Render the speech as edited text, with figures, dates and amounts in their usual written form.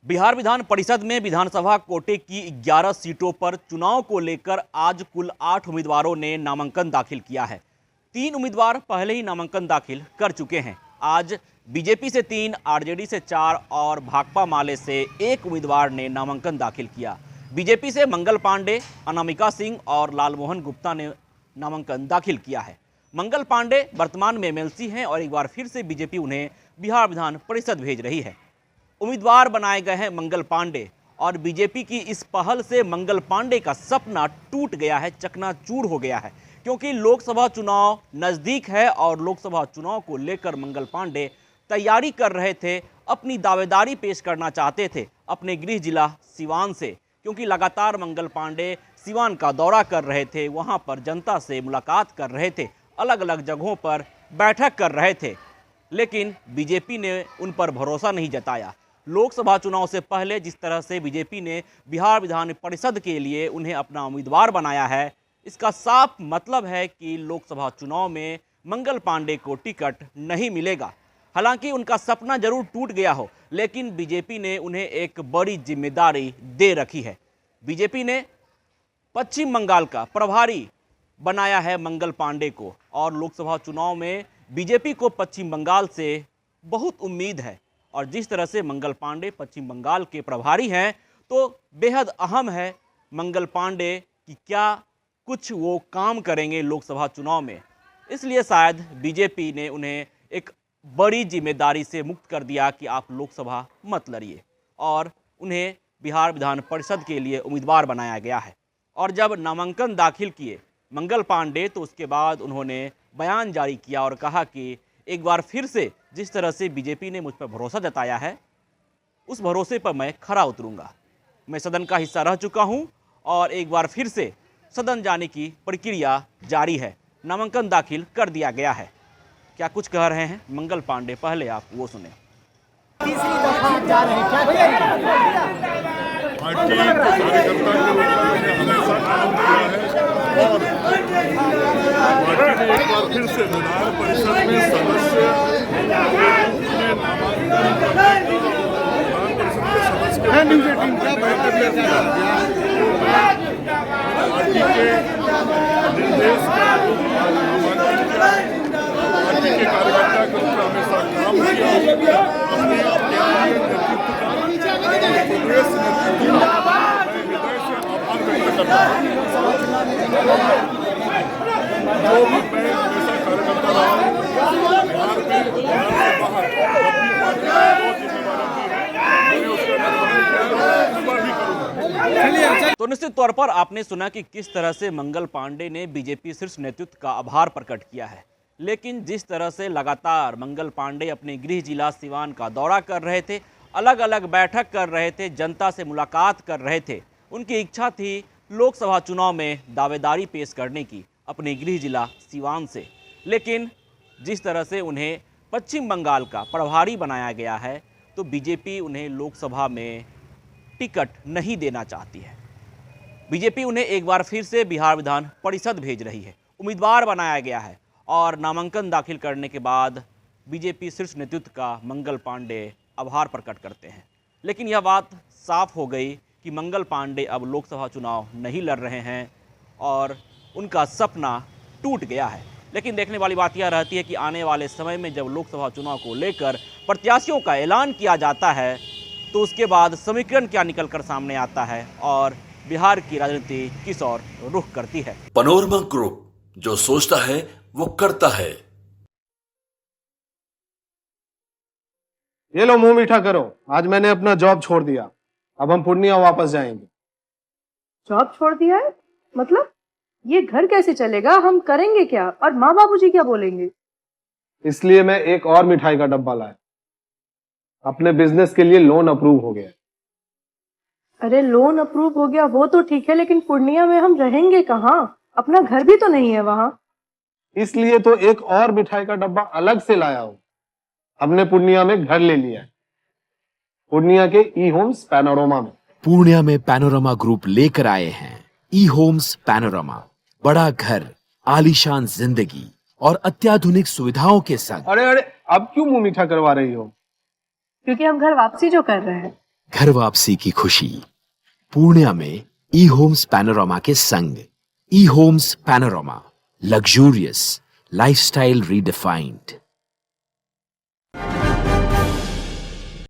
बिहार विधान परिषद में विधानसभा कोटे की 11 सीटों पर चुनाव को लेकर आज कुल 8 उम्मीदवारों ने नामांकन दाखिल किया है। 3 उम्मीदवार पहले ही नामांकन दाखिल कर चुके हैं। आज बीजेपी से 3, आरजेडी से 4 और भाकपा माले से 1 उम्मीदवार ने नामांकन दाखिल किया। बीजेपी से मंगल पांडे, अनामिका सिंह और लालमोहन गुप्ता ने नामांकन दाखिल किया है। मंगल पांडे वर्तमान में एमएलसी हैं और एक बार फिर से बीजेपी उन्हें बिहार विधान परिषद भेज रही है। उम्मीदवार बनाए गए हैं मंगल पांडे और बीजेपी की इस पहल से मंगल पांडे का सपना टूट गया है, चकनाचूर हो गया है, क्योंकि लोकसभा चुनाव नज़दीक है और लोकसभा चुनाव को लेकर मंगल पांडे तैयारी कर रहे थे, अपनी दावेदारी पेश करना चाहते थे अपने गृह जिला सिवान से, क्योंकि लगातार मंगल पांडे सिवान का दौरा कर रहे थे, वहां पर जनता से मुलाकात कर रहे थे, अलग अलग जगहों पर बैठक कर रहे थे, लेकिन बीजेपी ने उन पर भरोसा नहीं जताया। लोकसभा चुनाव से पहले जिस तरह से बीजेपी ने बिहार विधान परिषद के लिए उन्हें अपना उम्मीदवार बनाया है, इसका साफ मतलब है कि लोकसभा चुनाव में मंगल पांडे को टिकट नहीं मिलेगा। हालांकि उनका सपना जरूर टूट गया हो, लेकिन बीजेपी ने उन्हें एक बड़ी जिम्मेदारी दे रखी है। बीजेपी ने पश्चिम बंगाल का प्रभारी बनाया है मंगल पांडे को और लोकसभा चुनाव में बीजेपी को पश्चिम बंगाल से बहुत उम्मीद है और जिस तरह से मंगल पांडे पश्चिम बंगाल के प्रभारी हैं, तो बेहद अहम है मंगल पांडे कि क्या कुछ वो काम करेंगे लोकसभा चुनाव में। इसलिए शायद बीजेपी ने उन्हें एक बड़ी जिम्मेदारी से मुक्त कर दिया कि आप लोकसभा मत लड़िए और उन्हें बिहार विधान परिषद के लिए उम्मीदवार बनाया गया है। और जब नामांकन दाखिल किए मंगल पांडे, तो उसके बाद उन्होंने बयान जारी किया और कहा कि एक बार फिर से जिस तरह से बीजेपी ने मुझ पर भरोसा जताया है, उस भरोसे पर मैं खरा उतरूंगा। मैं सदन का हिस्सा रह चुका हूं और एक बार फिर से सदन जाने की प्रक्रिया जारी है। नामांकन दाखिल कर दिया गया है। क्या कुछ कह रहे हैं मंगल पांडे, पहले आप वो सुने। तीसरी दफा जा रहे हैं, क्या पार्टी कार्यकर्ता के रूप में हमेशा काम किया है और पार्टी ने एक बार फिर से विधान परिषद में सदस्य पार्टी के निर्देश पार्टी के कार्यकर्ता के रूप में हमेशा काम किया। अपने कांग्रेस नेतृत्व मैं हृदय से आभार व्यक्त करता हूँ। जो भी मैं हमेशा कार्यकर्ता रहा हूँ बिहार में, बिहार से बाहर, जब भी पार्टी को जिम्मेदारी मैंने उसका निर्वहन किया, इस बार भी करूँगा। तो निश्चित तौर पर आपने सुना कि किस तरह से मंगल पांडे ने बीजेपी शीर्ष नेतृत्व का आभार प्रकट किया है, लेकिन जिस तरह से लगातार मंगल पांडे अपने गृह जिला सिवान का दौरा कर रहे थे, अलग अलग बैठक कर रहे थे, जनता से मुलाकात कर रहे थे, उनकी इच्छा थी लोकसभा चुनाव में दावेदारी पेश करने की अपने गृह जिला सिवान से, लेकिन जिस तरह से उन्हें पश्चिम बंगाल का प्रभारी बनाया गया है, तो बीजेपी उन्हें लोकसभा में टिकट नहीं देना चाहती है। बीजेपी उन्हें एक बार फिर से बिहार विधान परिषद भेज रही है, उम्मीदवार बनाया गया है और नामांकन दाखिल करने के बाद बीजेपी शीर्ष नेतृत्व का मंगल पांडे आभार प्रकट करते हैं। लेकिन यह बात साफ हो गई कि मंगल पांडे अब लोकसभा चुनाव नहीं लड़ रहे हैं और उनका सपना टूट गया है। लेकिन देखने वाली बात यह रहती है कि आने वाले समय में जब लोकसभा चुनाव को लेकर प्रत्याशियों का ऐलान किया जाता है, तो उसके बाद समीकरण क्या निकलकर सामने आता है और बिहार की राजनीति किस ओर रुख करती है। पैनोरमा ग्रुप, जो सोचता है वो करता है। ये लो मुंह मीठा करो, आज मैंने अपना जॉब छोड़ दिया, अब हम पूर्णिया वापस जाएंगे। जॉब छोड़ दिया है? मतलब ये घर कैसे चलेगा? हम करेंगे क्या और माँ बाबूजी क्या बोलेंगे? इसलिए मैं एक और मिठाई का डब्बा लाया। अपने बिजनेस के लिए लोन अप्रूव हो गया। अरे लोन अप्रूव हो गया वो तो ठीक है, लेकिन पूर्णिया में हम रहेंगे कहाँ? अपना घर भी तो नहीं है वहाँ। इसलिए तो एक और मिठाई का डब्बा अलग से लाया हूँ। हमने पूर्णिया में घर ले लिया है, पूर्णिया के ई होम्स पैनोरमा में। पूर्णिया में पैनोरमा ग्रुप लेकर आए हैं ई होम्स पैनोरमा। बड़ा घर, आलीशान जिंदगी और अत्याधुनिक सुविधाओं के संग। अरे अब क्यों मुंह मीठा करवा रही हो? क्योंकि हम घर वापसी जो कर रहे हैं। घर वापसी की खुशी पूर्णिया में ई होम्स पैनोरामा के संग। E homes panorama, luxurious lifestyle redefined.